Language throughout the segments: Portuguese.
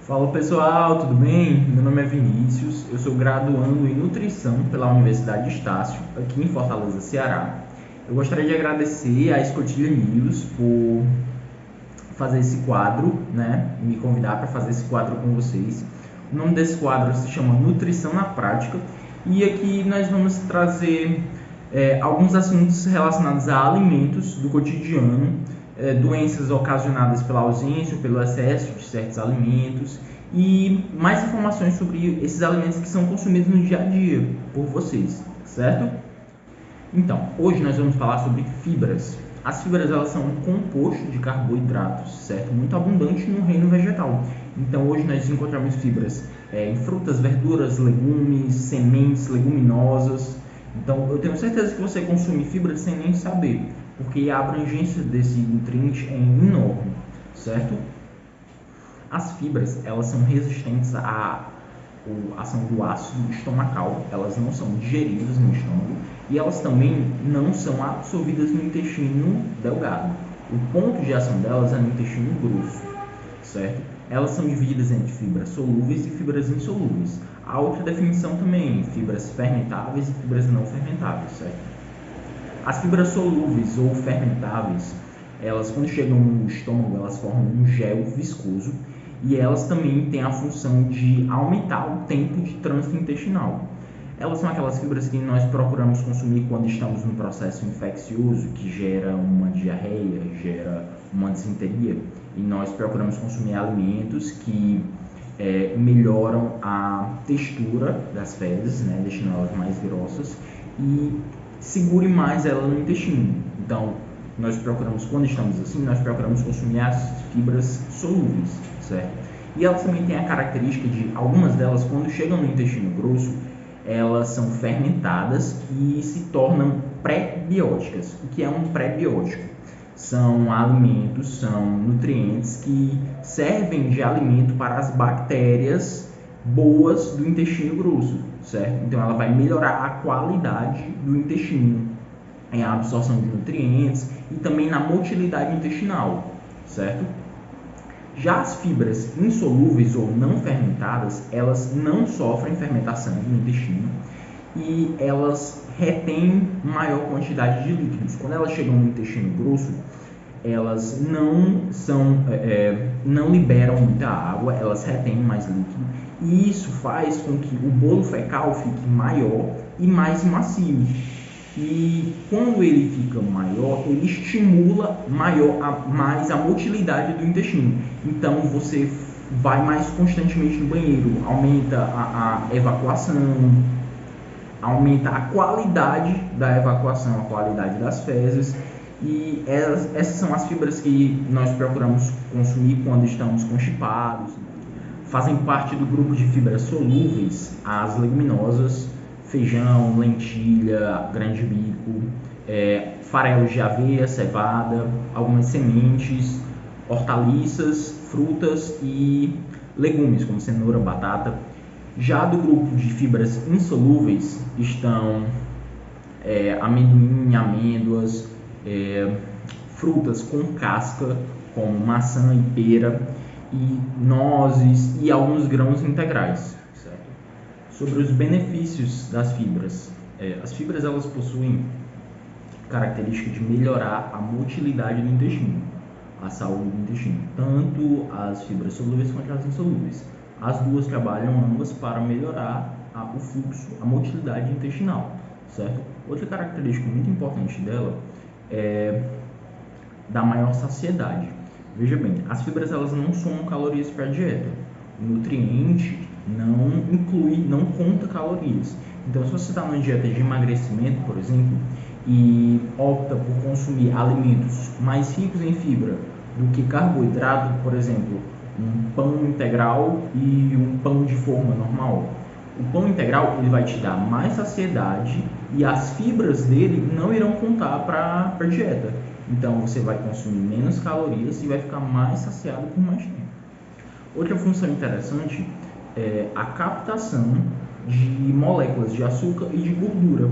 Fala pessoal, tudo bem? Meu nome é Vinícius, eu sou graduando em Nutrição pela Universidade de Estácio, aqui em Fortaleza, Ceará. Eu gostaria de agradecer à Escotilha News por fazer esse quadro, me convidar para fazer esse quadro com vocês. O nome desse quadro se chama Nutrição na Prática e aqui nós vamos trazer alguns assuntos relacionados a alimentos do cotidiano, doenças ocasionadas pela ausência ou pelo excesso de certos alimentos e mais informações sobre esses alimentos que são consumidos no dia a dia por vocês, certo? Então, hoje nós vamos falar sobre fibras. As fibras elas são um composto de carboidratos, certo? Muito abundante no reino vegetal. Então, hoje nós encontramos fibras em frutas, verduras, legumes, sementes, leguminosas. Então, eu tenho certeza que você consome fibras sem nem saber, porque a abrangência desse nutriente é enorme, certo? As fibras, elas são resistentes à ação do ácido estomacal, elas não são digeridas no estômago e elas também não são absorvidas no intestino delgado. O ponto de ação delas é no intestino grosso, certo? Elas são divididas entre fibras solúveis e fibras insolúveis. Há outra definição também, fibras fermentáveis e fibras não fermentáveis, certo? As fibras solúveis ou fermentáveis, elas quando chegam no estômago, elas formam um gel viscoso e elas também têm a função de aumentar o tempo de trânsito intestinal. Elas são aquelas fibras que nós procuramos consumir quando estamos num processo infeccioso que gera uma diarreia, gera uma disenteria, e nós procuramos consumir alimentos que melhoram a textura das fezes, deixando elas mais grossas e segure mais ela no intestino. Então, nós procuramos, quando estamos assim, nós procuramos consumir as fibras solúveis, certo? E elas também têm a característica de, algumas delas, quando chegam no intestino grosso, elas são fermentadas e se tornam pré-bióticas. O que é um pré-biótico? São alimentos, são nutrientes que servem de alimento para as bactérias boas do intestino grosso, certo? Então ela vai melhorar a qualidade do intestino, em a absorção de nutrientes e também na motilidade intestinal, certo? Já as fibras insolúveis ou não fermentadas, elas não sofrem fermentação no intestino e elas retêm maior quantidade de líquidos. Quando elas chegam no intestino grosso, elas não liberam muita água, elas retêm mais líquido e isso faz com que o bolo fecal fique maior e mais macio. E quando ele fica maior, ele estimula mais a motilidade do intestino. Então você vai mais constantemente no banheiro, aumenta a evacuação, aumenta a qualidade da evacuação, a qualidade das fezes. E essas são as fibras que nós procuramos consumir quando estamos constipados. Fazem parte do grupo de fibras solúveis as leguminosas, feijão, lentilha, grande bico, farelos de aveia, cevada, algumas sementes, hortaliças, frutas e legumes como cenoura, batata. Já do grupo de fibras insolúveis estão amendoim, amêndoas, frutas com casca como maçã e pera, e nozes e alguns grãos integrais. Sobre os benefícios das fibras. As fibras elas possuem característica de melhorar a motilidade do intestino, a saúde do intestino, tanto as fibras solúveis quanto as insolúveis. As duas trabalham ambas para melhorar o fluxo, a motilidade intestinal, certo? Outra característica muito importante dela é da maior saciedade. Veja bem, as fibras elas não somam calorias para a dieta. O nutriente não conta calorias. Então, se você está numa dieta de emagrecimento, por exemplo, e opta por consumir alimentos mais ricos em fibra do que carboidrato, por exemplo, um pão integral e um pão de forma normal, o pão integral ele vai te dar mais saciedade e as fibras dele não irão contar para a dieta. Então, você vai consumir menos calorias e vai ficar mais saciado por mais tempo. Outra função interessante é a captação de moléculas de açúcar e de gordura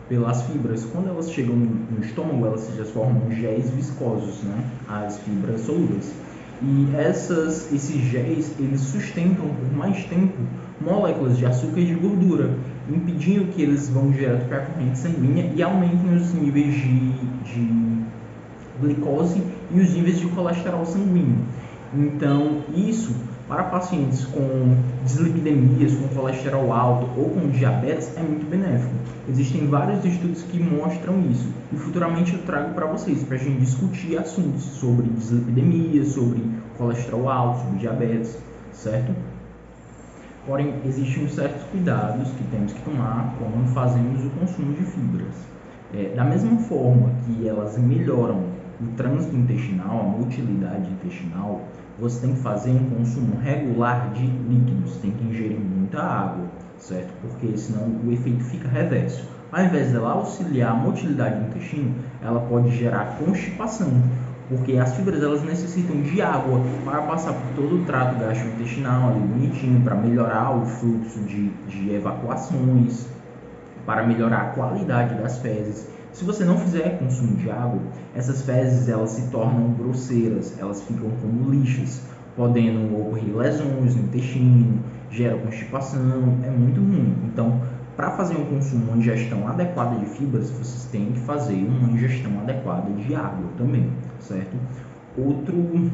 pelas fibras. Quando elas chegam no estômago, elas se transformam em géis viscosos, as fibras solúveis. E esses géis, eles sustentam por mais tempo moléculas de açúcar e de gordura, impedindo que eles vão direto para a corrente sanguínea e aumentem os níveis de glicose e os níveis de colesterol sanguíneo. Então, isso para pacientes com dislipidemias, com colesterol alto ou com diabetes é muito benéfico. Existem vários estudos que mostram isso e futuramente eu trago para vocês, para a gente discutir assuntos sobre dislipidemia, sobre colesterol alto, sobre diabetes, certo? Porém, existem certos cuidados que temos que tomar quando fazemos o consumo de fibras. Da mesma forma que elas melhoram o trânsito intestinal, a motilidade intestinal, você tem que fazer um consumo regular de líquidos, tem que ingerir muita água, certo? Porque senão o efeito fica reverso. Ao invés dela auxiliar a motilidade do intestino, ela pode gerar constipação, porque as fibras elas necessitam de água para passar por todo o trato gastrointestinal ali bonitinho, para melhorar o fluxo de evacuações, para melhorar a qualidade das fezes. Se você não fizer consumo de água, essas fezes elas se tornam grosseiras, elas ficam como lixas, podendo ocorrer lesões no intestino, gera constipação, é muito ruim. Então, para fazer um consumo, uma ingestão adequada de fibras, vocês têm que fazer uma ingestão adequada de água também, certo? Outro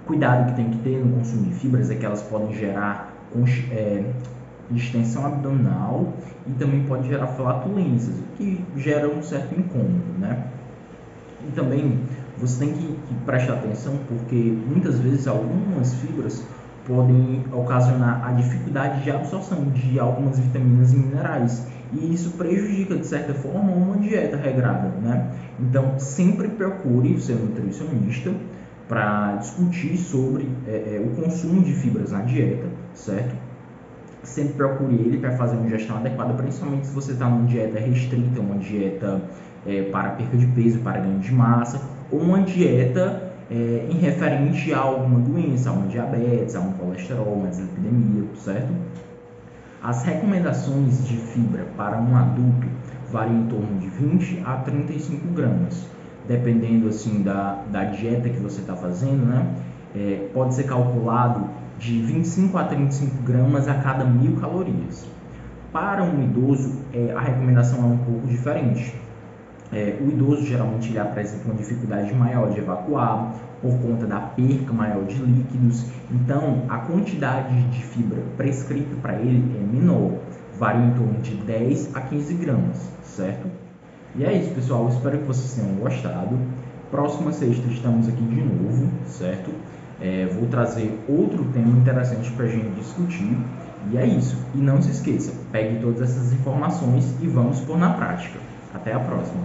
cuidado que tem que ter no consumo de fibras é que elas podem gerar distensão abdominal e também pode gerar flatulências, o que gera um certo incômodo, né? E também você tem que prestar atenção porque muitas vezes algumas fibras podem ocasionar a dificuldade de absorção de algumas vitaminas e minerais e isso prejudica de certa forma uma dieta regrada, né? Então sempre procure o seu nutricionista para discutir sobre o consumo de fibras na dieta, certo? Sempre procure ele para fazer uma ingestão adequada, principalmente se você está numa dieta restrita, uma dieta para perda de peso, para ganho de massa, ou uma dieta em referente a alguma doença, a uma diabetes, a um colesterol, uma dislipidemia, certo? As recomendações de fibra para um adulto variam em torno de 20 a 35 gramas, dependendo assim da dieta que você está fazendo, né? Pode ser calculado de 25 a 35 gramas a cada 1000 calorias. Para um idoso, a recomendação é um pouco diferente. O idoso geralmente ele apresenta uma dificuldade maior de evacuar por conta da perca maior de líquidos, então a quantidade de fibra prescrita para ele é menor, varia em torno de 10 a 15 gramas, certo? E é isso, pessoal, espero que vocês tenham gostado. Próxima sexta estamos aqui de novo, certo? Vou trazer outro tema interessante para a gente discutir. E é isso. E não se esqueça, pegue todas essas informações e vamos pôr na prática. Até a próxima.